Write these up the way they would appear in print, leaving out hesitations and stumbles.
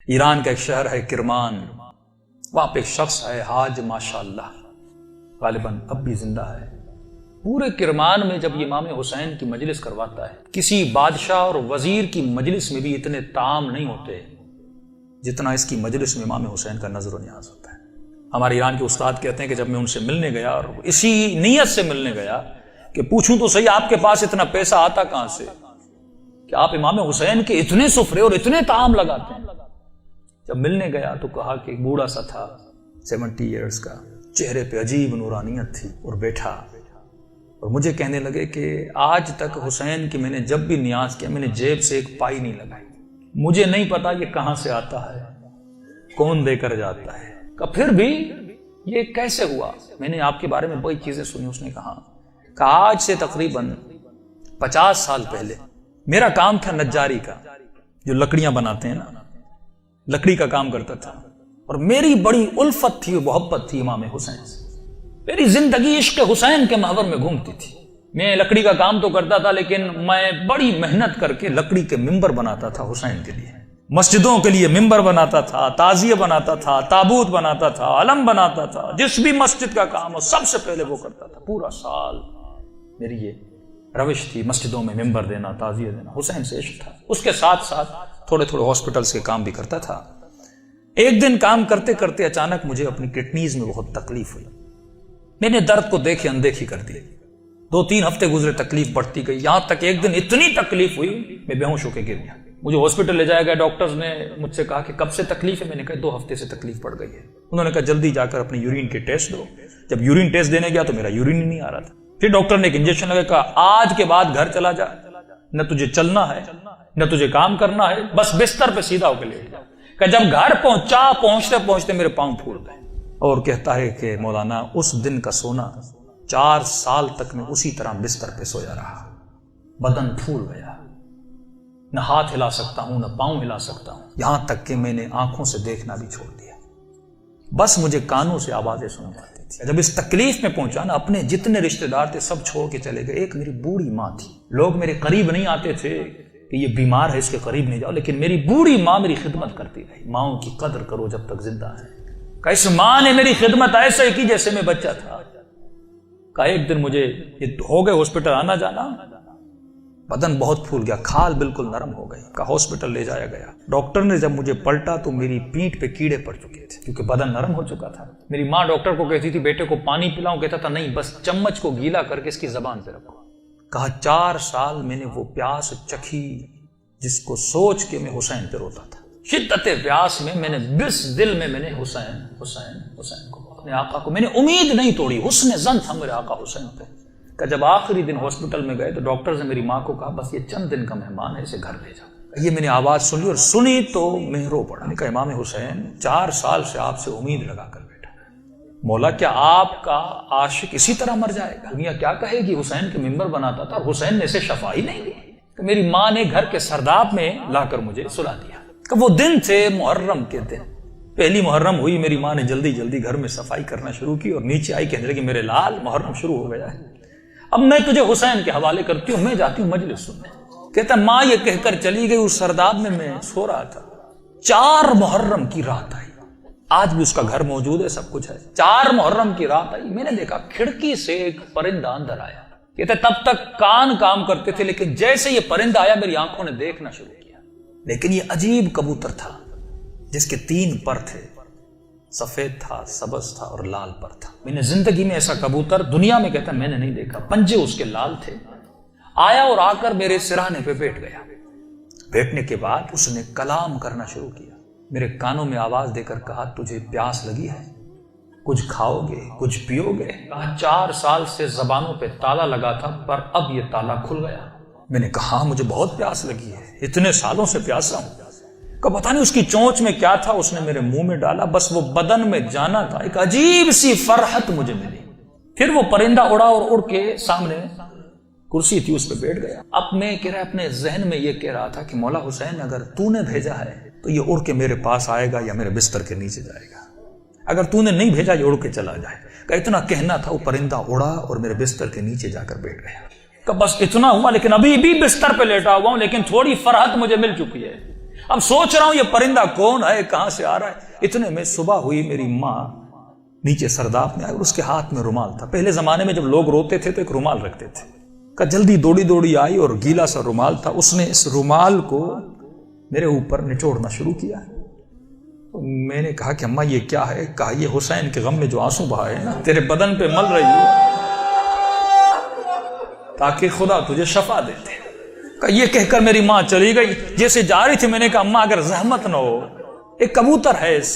ایران کا ایک شہر ہے کرمان، وہاں پہ ایک شخص ہے حاج ماشاءاللہ، غالباً اب بھی زندہ ہے۔ پورے کرمان میں جب امام حسین کی مجلس کرواتا ہے، کسی بادشاہ اور وزیر کی مجلس میں بھی اتنے طعام نہیں ہوتے جتنا اس کی مجلس میں امام حسین کا نظر و نیاز ہوتا ہے۔ ہمارے ایران کے استاد کہتے ہیں کہ جب میں ان سے ملنے گیا اور اسی نیت سے ملنے گیا کہ پوچھوں تو صحیح آپ کے پاس اتنا پیسہ آتا کہاں سے کہ آپ امام حسین کے اتنے سفرے اور اتنے طعام لگاتے ہیں۔ جب ملنے گیا تو کہا کہ ایک بوڑھا سا تھا 70 ایئرز کا، چہرے پہ عجیب نورانیت تھی، اور بیٹھا اور مجھے کہنے لگے کہ آج تک حسین کی میں نے جب بھی نیاز کیا میں نے جیب سے ایک پائی نہیں لگائی، مجھے نہیں پتا یہ کہاں سے آتا ہے، کون دے کر جاتا ہے، کہ پھر بھی یہ کیسے ہوا؟ میں نے آپ کے بارے میں بڑی چیزیں سنی۔ اس نے کہا کہ آج سے تقریباً 50 سال پہلے میرا کام تھا نجاری کا، جو لکڑیاں بناتے ہیں نا، لکڑی کا کام کرتا تھا، اور میری بڑی الفت تھی، محبت تھی امام حسین سے، میری زندگی عشق حسین کے محور میں گھومتی تھی۔ میں لکڑی کا کام تو کرتا تھا لیکن میں بڑی محنت کر کے لکڑی کے ممبر بناتا تھا حسین کے لیے، مسجدوں کے لیے ممبر بناتا تھا، تعزیہ بناتا تھا، تابوت بناتا تھا، علم بناتا تھا، جس بھی مسجد کا کام ہو سب سے پہلے وہ کرتا تھا۔ پورا سال میری یہ روش تھی، مسجدوں میں ممبر دینا، تعزیہ دینا، حسین سے عشق تھا۔ اس کے ساتھ ساتھ تھوڑے ہاسپٹلز کے کام بھی کرتا تھا۔ ایک دن کام کرتے کرتے اچانک مجھے اپنی کڈنیز میں بہت تکلیف ہوئی، میں نے درد کو دیکھے اندیکھی کر دی، 2-3 ہفتے گزرے، تکلیف بڑھتی گئی، یہاں تک ایک دن اتنی تکلیف ہوئی میں بے ہوش ہو کے گر گیا۔ مجھے ہاسپٹل لے جایا گیا، ڈاکٹرز نے مجھ سے کہا کہ کب سے تکلیف ہے؟ میں نے کہا 2 ہفتے سے تکلیف پڑ گئی ہے۔ انہوں نے کہا جلدی جا کر اپنی یورین کے ٹیسٹ دو۔ جب یورین ٹیسٹ دینے گیا تو میرا یورین ہی نہیں آ رہا تھا۔ پھر ڈاکٹر نے ایک انجیکشن لگا، کہا آج کے بعد گھر چلا جا، نہ تجھے چلنا ہے نہ تجھے کام کرنا ہے، بس بستر پہ سیدھا ہو کے لیٹ جا۔ کہ جب گھر پہنچتے پہنچتے میرے پاؤں پھول گئے، اور کہتا ہے کہ مولانا اس دن کا سونا 4 سال تک میں اسی طرح بستر پہ سویا رہا، بدن پھول گیا، نہ ہاتھ ہلا سکتا ہوں نہ پاؤں ہلا سکتا ہوں، یہاں تک کہ میں نے آنکھوں سے دیکھنا بھی چھوڑ دیا، بس مجھے کانوں سے آوازیں سن جاتی تھی۔ جب اس تکلیف میں پہنچا نا، اپنے جتنے رشتہ دار تھے سب چھوڑ کے چلے گئے۔ ایک میری بوڑھی ماں تھی، لوگ میرے قریب نہیں آتے تھے کہ یہ بیمار ہے اس کے قریب نہیں جاؤ، لیکن میری بوڑھی ماں میری خدمت کرتی رہی۔ ماؤں کی قدر کرو جب تک زندہ ہے۔ کہ اس ماں نے میری خدمت ایسے کی جیسے میں بچہ تھا۔ کہ ایک دن مجھے یہ ہو گئے ہاسپٹل آنا جانا، بدن بہت پھول گیا، کھال بالکل نرم ہو گئی، کہ ہاسپٹل لے جایا گیا۔ ڈاکٹر نے جب مجھے پلٹا تو میری پیٹھ پہ کیڑے پڑ چکے تھے کیونکہ بدن نرم ہو چکا تھا۔ میری ماں ڈاکٹر کو کہتی تھی بیٹے کو پانی پلاؤں، کہتا تھا نہیں، بس چمچ کو گیلا کر کے اس کی زبان پہ رکھو۔ کہا 4 سال میں نے وہ پیاس چکھی جس کو سوچ کے میں حسین پہ روتا تھا۔ شدت پیاس میں نے بس دل میں نے حسین حسین حسین کو، اپنے آقا کو میں نے امید نہیں توڑی، حسن ظن تھا میرے آقا حسین پہ۔ کہ جب آخری دن ہاسپٹل میں گئے تو ڈاکٹرز نے میری ماں کو کہا بس یہ چند دن کا مہمان ہے، اسے گھر لے جاؤ۔ یہ میں نے آواز سنی، اور سنی تو میں رو پڑا۔ میں نے کہا امام حسین 4 سال سے آپ سے امید لگا کر بیٹھا، مولا کیا آپ کا عاشق اسی طرح مر جائے گا؟ دنیا کیا کہے گی حسین کے ممبر بناتا تھا اور حسین نے اسے شفا ہی نہیں دی۔ کہ میری ماں نے گھر کے سرداب میں لا کر مجھے سلا دیا۔ کہ وہ دن تھے محرم کے دن، پہلی محرم ہوئی، میری ماں نے جلدی جلدی گھر میں صفائی کرنا شروع کی، اور نیچے آئی کہنے لگی میرے لال محرم شروع ہو گیا ہے، اب میں تجھے حسین کے حوالے کرتی ہوں، میں جاتی ہوں مجلس سننے۔ کہتا ماں یہ کہہ کر چلی گئی، اس سرداب میں سو رہا تھا۔ 4 محرم کی رات آئی، آج بھی اس کا گھر موجود ہے، سب کچھ ہے۔ 4 محرم کی رات آئی، میں نے دیکھا کھڑکی سے ایک پرندہ اندر آیا۔ کہتے تب تک کان کام کرتے تھے، لیکن جیسے یہ پرندہ آیا میری آنکھوں نے دیکھنا شروع کیا۔ لیکن یہ عجیب کبوتر تھا جس کے 3 پر تھے، سفید تھا، سبز تھا اور لال پر تھا۔ میں نے زندگی میں ایسا کبوتر دنیا میں کہتا میں نے نہیں دیکھا، پنجے اس کے لال تھے۔ آیا اور آ کر میرے سرانے پہ بیٹھ گیا۔ بیٹھنے کے بعد اس نے کلام کرنا شروع کیا، میرے کانوں میں آواز دے کر کہا تجھے پیاس لگی ہے، کچھ کھاؤ گے، کچھ پیو گے؟ کہا 4 سال سے زبانوں پہ تالا لگا تھا پر اب یہ تالا کھل گیا۔ میں نے کہا مجھے بہت پیاس لگی ہے، اتنے سالوں سے پیاسا ہوں۔ کہ پتہ نہیں اس کی چونچ میں کیا تھا، اس نے میرے منہ میں ڈالا، بس وہ بدن میں جانا تھا، ایک عجیب سی فرحت مجھے ملی۔ پھر وہ پرندہ اڑا اور اڑ کے سامنے کرسی تھی اس پہ بیٹھ گیا۔ اب میں اپنے ذہن میں یہ کہہ رہا تھا کہ مولا حسین اگر تو نے بھیجا ہے تو یہ اڑ کے میرے پاس آئے گا یا میرے بستر کے نیچے جائے گا، اگر تو نے نہیں بھیجا یہ اڑ کے چلا جائے گا۔ اتنا کہنا تھا، وہ پرندہ اڑا اور میرے بستر کے نیچے جا کر بیٹھ گیا۔ کہ بس اتنا ہوا، لیکن ابھی بھی بستر پہ لیٹا ہوا ہوں، لیکن تھوڑی فرحت مجھے مل چکی ہے۔ اب سوچ رہا ہوں یہ پرندہ کون ہے، کہاں سے آ رہا ہے۔ اتنے میں صبح ہوئی، میری ماں نیچے سرداب میں آئی اور اس کے ہاتھ میں رومال تھا۔ پہلے زمانے میں جب لوگ روتے تھے تو ایک رومال رکھتے تھے، کہ جلدی دوڑی آئی اور گیلا سا رومال تھا، اس نے اس رومال کو میرے اوپر نچوڑنا شروع کیا۔ تو میں نے کہا کہ اماں یہ کیا ہے؟ کہا یہ حسین کے غم میں جو آنسو بہائے ہیں نا تیرے بدن پہ مل رہی ہو تاکہ خدا تجھے شفا دیتے۔ کہ یہ کہہ کر میری ماں چلی گئی۔ جیسے جا رہی تھی میں نے کہا اماں اگر زحمت نہ ہو، ایک کبوتر ہے اس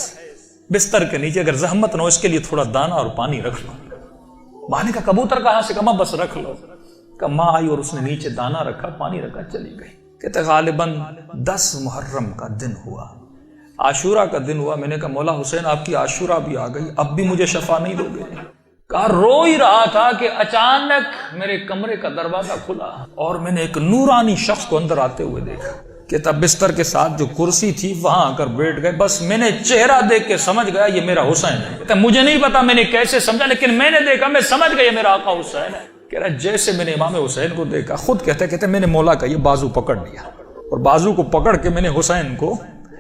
بستر کے نیچے، اگر زحمت نہ ہو اس کے لیے تھوڑا دانا اور پانی رکھ لو۔ ماں نے کہا کبوتر کہاں سے؟ کہا بس رکھ لو۔ کہ ماں آئی اور اس نے نیچے دانا رکھا، پانی رکھا، چلی گئی۔ کہتے غالباً 10 محرم کا دن ہوا، عاشورہ کا دن ہوا۔ میں نے کہا مولا حسین آپ کی عاشورہ بھی آ گئی، اب بھی مجھے شفا نہیں دو گے؟ کہا رو ہی رہا تھا کہ اچانک میرے کمرے کا دروازہ کھلا اور میں نے ایک نورانی شخص کو اندر آتے ہوئے دیکھا کہ تب بستر کے ساتھ جو کرسی تھی وہاں آ کر بیٹھ گئے۔ بس میں نے چہرہ دیکھ کے سمجھ گیا یہ میرا حسین ہے۔ مجھے نہیں پتا میں نے کیسے سمجھا، لیکن میں نے دیکھا، میں سمجھ گیا یہ میرا آقا حسین ہے۔ کہہ رہا جیسے میں نے امام حسین کو دیکھا، خود کہتے میں نے مولا کا یہ بازو پکڑ لیا اور بازو کو پکڑ کے میں نے حسین کو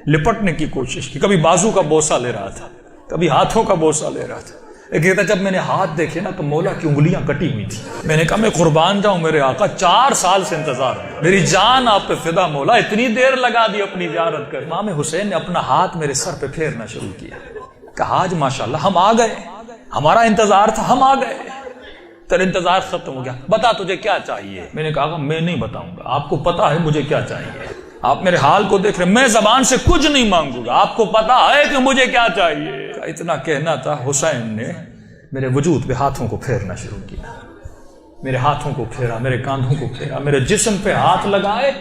لپٹنے کی کوشش کی۔ کبھی بازو کا بوسہ لے رہا تھا، کبھی ہاتھوں کا بوسہ لے رہا تھا۔ کہتا جب میں نے ہاتھ دیکھے نا تو مولا کی انگلیاں کٹی ہوئی تھی۔ میں نے کہا میں قربان جاؤں میرے آقا، 4 سال سے انتظار ہے، میری جان آپ پہ فدا مولا، اتنی دیر لگا دی اپنی زیارت کر۔ امام حسین نے اپنا ہاتھ میرے سر پہ پھیرنا شروع کیا۔ کہا آج ماشاءاللہ ہم آ گئے، ہمارا انتظار تھا، ہم آ گئے، تیرا انتظار ختم ہو گیا، بتا تجھے کیا چاہیے؟ میں نے کہا میں نہیں بتاؤں گا، آپ کو پتا ہے مجھے کیا چاہیے، آپ میرے حال کو دیکھ رہے، میں زبان سے کچھ نہیں مانگوں گا، آپ کو پتا ہے کہ مجھے کیا چاہیے۔ اتنا کہنا تھا، حسین نے میرے وجود پہ ہاتھوں کو پھیرنا شروع کیا، میرے ہاتھوں کو پھیرا، میرے کاندھوں کو پھیرا، میرے جسم پہ ہاتھ لگائے۔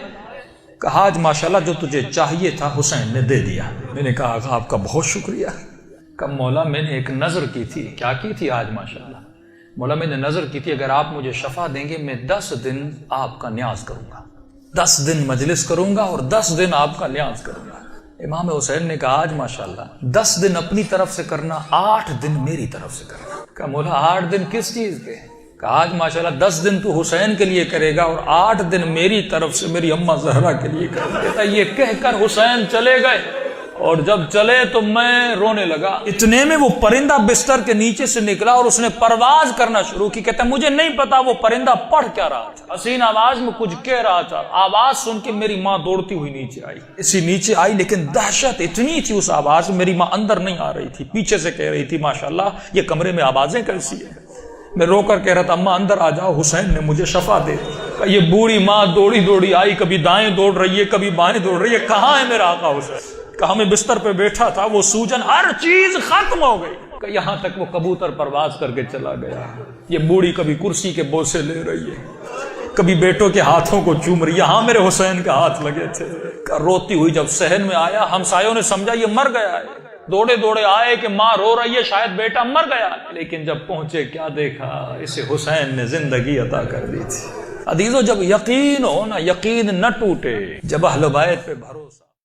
کہا آج ماشاءاللہ جو تجھے چاہیے تھا حسین نے دے دیا۔ میں نے کہا آپ کا بہت شکریہ۔ کہ مولا میں نے ایک نظر کی تھی۔ کیا کی تھی آج ماشاءاللہ؟ مولا میں نے نظر کی تھی اگر آپ مجھے شفا دیں گے میں 10 دن آپ کا نیاز کروں گا، 10 دن مجلس کروں گا اور 10 دن آپ کا نیاز کروں گا۔ امام حسین نے کہا آج ماشاءاللہ 10 دن اپنی طرف سے کرنا، 8 دن میری طرف سے کرنا۔ کہا مولا 8 دن کس چیز کے؟ کہا آج ماشاءاللہ 10 دن تو حسین کے لیے کرے گا اور 8 دن میری طرف سے میری اماں زہرا کے لیے کرے گا۔ کہتا یہ کہہ کر حسین چلے گئے اور جب چلے تو میں رونے لگا۔ اتنے میں وہ پرندہ بستر کے نیچے سے نکلا اور اس نے پرواز کرنا شروع کی۔ کہتا مجھے نہیں پتا وہ پرندہ پڑھ کیا رہا تھا، حسین آواز میں کچھ کہہ رہا تھا۔ آواز سن کے میری ماں دوڑتی ہوئی نیچے آئی، اسی نیچے آئی، لیکن دہشت اتنی تھی اس آواز میں، میری ماں اندر نہیں آ رہی تھی، پیچھے سے کہہ رہی تھی ماشاءاللہ یہ کمرے میں آوازیں کیسی ہیں۔ میں رو کر کہہ رہا تھا اماں اندر آ جاؤ، حسین نے مجھے شفا دے دی۔ یہ بوڑھی ماں دوڑی آئی، کبھی دائیں دوڑ رہی ہے کبھی بائیں دوڑ رہی ہے، کہاں ہے میرا آقا حسین؟ کہا میں بستر پہ بیٹھا تھا، وہ سوجن ہر چیز ختم ہو گئی، کہ یہاں تک وہ کبوتر پرواز کر کے چلا گیا۔ یہ بوڑھی کبھی کرسی کے بوسے لے رہی ہے، کبھی بیٹوں کے ہاتھوں کو چوم رہی ہے، یہاں میرے حسین کے ہاتھ لگے تھے۔ روتی ہوئی جب صحن میں آیا، ہمسایوں نے سمجھا یہ مر گیا ہے، دوڑے آئے کہ ماں رو رہی ہے، شاید بیٹا مر گیا، لیکن جب پہنچے کیا دیکھا، اسے حسین نے زندگی عطا کر دی تھی۔ عزیزو جب یقین ہو نا، یقین نہ ٹوٹے، جب اہل بیت پہ بھروسہ